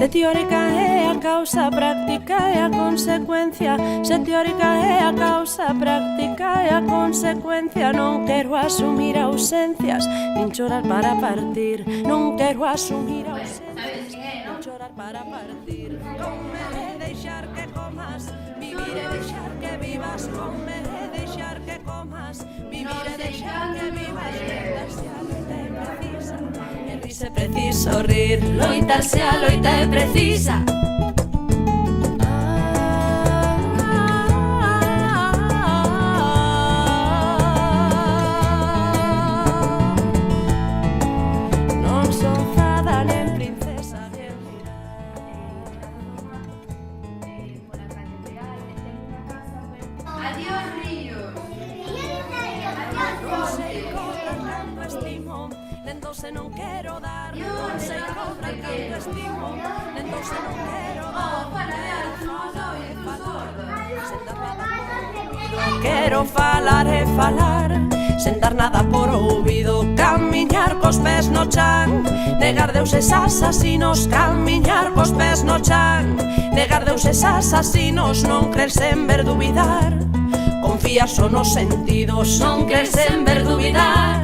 Se teórica é a causa, práctica é a consecuencia. Se teórica é a causa, práctica é a consecuencia. Non quero asumir ausencias, nin chorar para partir. Non quero asumir ausencias, nin chorar para partir. Comer e deixar que comas, vivir e deixar que vivas. Comer e deixar que comas, vivir e deixar que vivas. Se é preciso rir, loitar se a loita é precisa. Non son fada nen princesa nen Adiós, ríos. non sei cobrar canto estimo, nen doce non quero dar. Non sei cobrar canto estimo, nen doce non quero dar. Quero falar e falar, sen dar nada por ouvido. Camiñar cos pés no chan, negar deuses asasinos. Camiñar cos pés no chan, negar deuses asasinos. Non crer sen ver dubidar, confiar só nos sentidos. Non crer sen ver dubidar,